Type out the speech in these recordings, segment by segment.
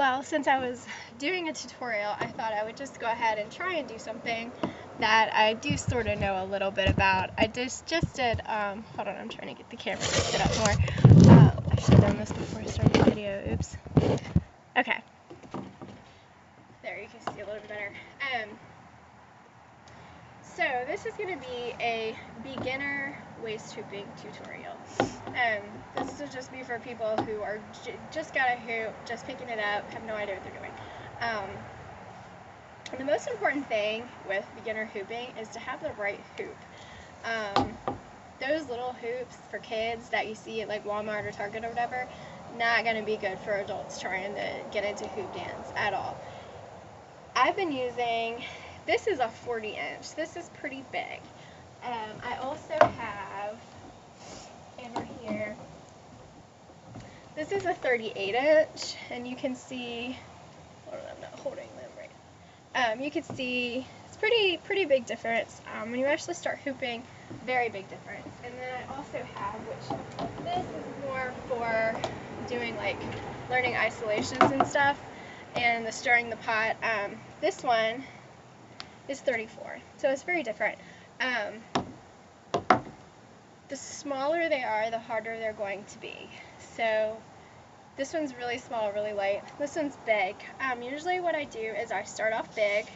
Well, since I was doing a tutorial, I thought I would just go ahead and try and do something that I do sort of know a little bit about. I just did, hold on, I'm trying to get the camera to sit up more. I should have done this before I started the video, oops. Okay. There, you can see a little bit better. So this is going to be a beginner waist hooping tutorial. This will just be for people who are just got a hoop, just picking it up, have no idea what they're doing. The most important thing with beginner hooping is to have the right hoop. Those little hoops for kids that you see at like Walmart or Target or whatever, not going to be good for adults trying to get into hoop dance at all. I've been using, this is a 40 inch, this is pretty big. I also have over here, this is a 38 inch, and you can see, hold on, I'm not holding them right. You can see it's pretty big difference. When you actually start hooping, very big difference. And then I also have, which this is more for doing like learning isolations and stuff, and the stirring the pot. This one is 34, so it's very different. The smaller they are, the harder they're going to be. So this one's really small, really light. This one's big. Usually what I do is I start off big,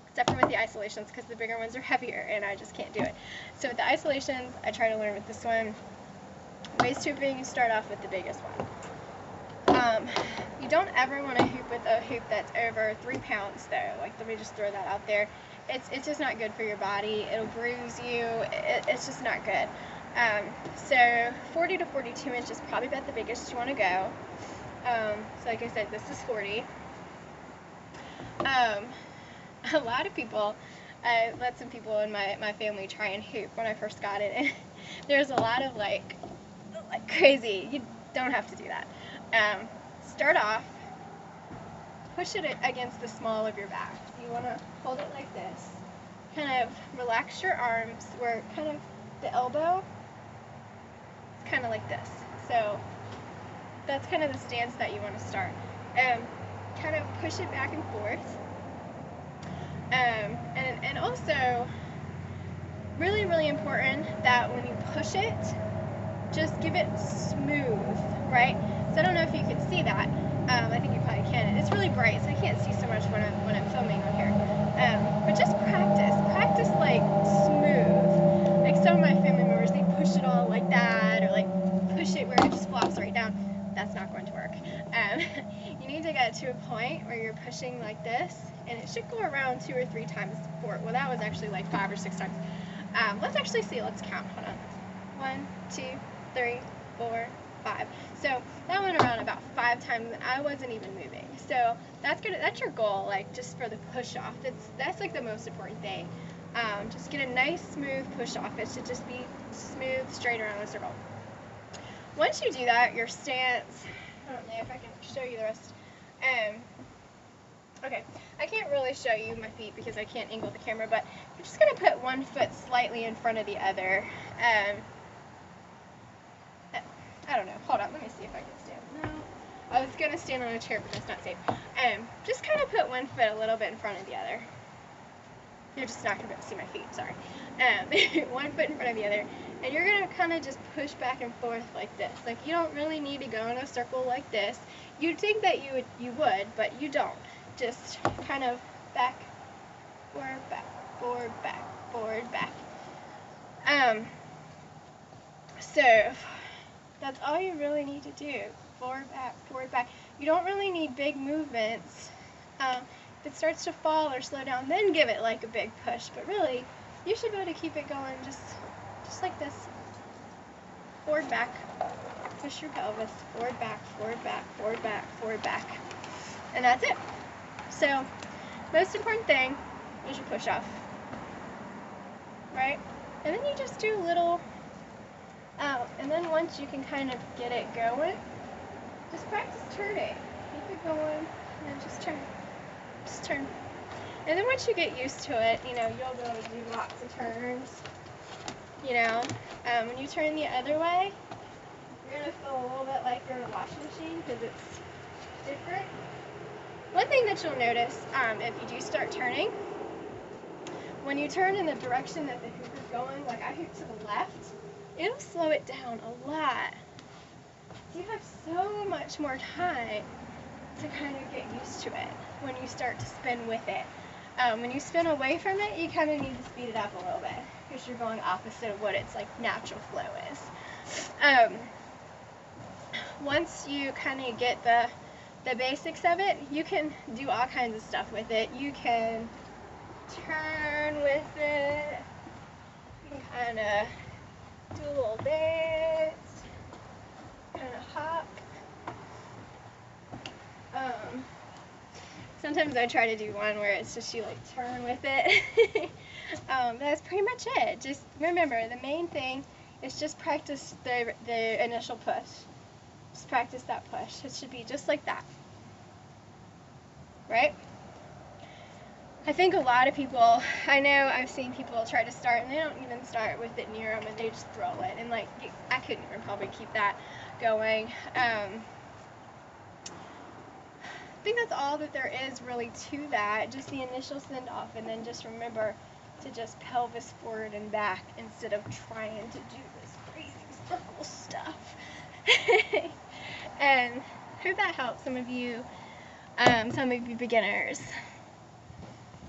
except for with the isolations, because the bigger ones are heavier and I just can't do it. So with the isolations, I try to learn with this one. Waist hooping, you start off with the biggest one. You don't ever want to hoop with a hoop that's over 3 pounds though. Like, let me just throw that out there. It's just not good for your body. It'll bruise you. It's just not good. So 40 to 42 inches is probably about the biggest you want to go. So like I said, this is 40. A lot of people, I let some people in my family try and hoop when I first got it, and there's a lot of like crazy. You don't have to do that. Start off, push it against the small of your back. You want to hold it like this. Kind of relax your arms where kind of the elbow, it's kind of like this. So that's kind of the stance that you want to start. Kind of push it back and forth. And also, really, really important that when you push it, just give it smooth, right? So I don't know if you can see that. I think you probably can. It's really bright, so I can't see so much when I'm filming on here. But just practice like smooth. Like some of my family members, they push it all like that, or like push it where it just flops right down. That's not going to work. You need to get to a point where you're pushing like this, and it should go around 2 or 3 times before. Well, that was actually like 5 or 6 times. Let's actually see. Let's count. Hold on. 1, 2, 3, 4, 5. So that went around about 5 times, and I wasn't even moving. So that's good. That's your goal, like just for the push off. That's like the most important thing. Just get a nice smooth push off. It should just be smooth, straight around a circle. Once you do that, your stance. I don't know if I can show you the rest. Okay, I can't really show you my feet because I can't angle the camera, but you're just gonna put one foot slightly in front of the other. I don't know. Hold on. Let me see if I can stand. No. I was going to stand on a chair, but that's not safe. Just kind of put one foot a little bit in front of the other. You're just not going to be able to see my feet. Sorry. One foot in front of the other. And you're going to kind of just push back and forth like this. Like, you don't really need to go in a circle like this. You'd think that you would, but you don't. Just kind of back, forward, back, forward, back, forward, back. So that's all you really need to do. Forward, back. You don't really need big movements. If it starts to fall or slow down, then give it like a big push. But really, you should be able to keep it going just like this. Forward, back. Push your pelvis. Forward, back, forward, back, forward, back, forward, back. And that's it. So, most important thing is your push off. Right? And then you just do little. And then once you can kind of get it going, just practice turning. Keep it going, and then just turn. Just turn. And then once you get used to it, you know, you'll be able to do lots of turns. You know, when you turn the other way, you're going to feel a little bit like you're in a washing machine because it's different. what you'll notice if you do start turning, when you turn in the direction that the hoop is going, like I hoop to the left, it'll slow it down a lot. So you have so much more time to kind of get used to it when you start to spin with it. When you spin away from it, you kind of need to speed it up a little bit because you're going opposite of what its like natural flow is. Once you kind of get the basics of it, you can do all kinds of stuff with it. You can turn with it. You can kind of do a little dance, kind of hop. Sometimes I try to do one where it's just you like turn with it. That's pretty much it. Just remember, the main thing is just practice the initial push. Just practice that push. It should be just like that. Right? I think a lot of people, I know I've seen people try to start and they don't even start with it near them and they just throw it. And like, I couldn't even probably keep that going. I think that's all that there is really to that, just the initial send off, and then just remember to just pelvis forward and back instead of trying to do this crazy circle stuff. And hope that helps some of you beginners.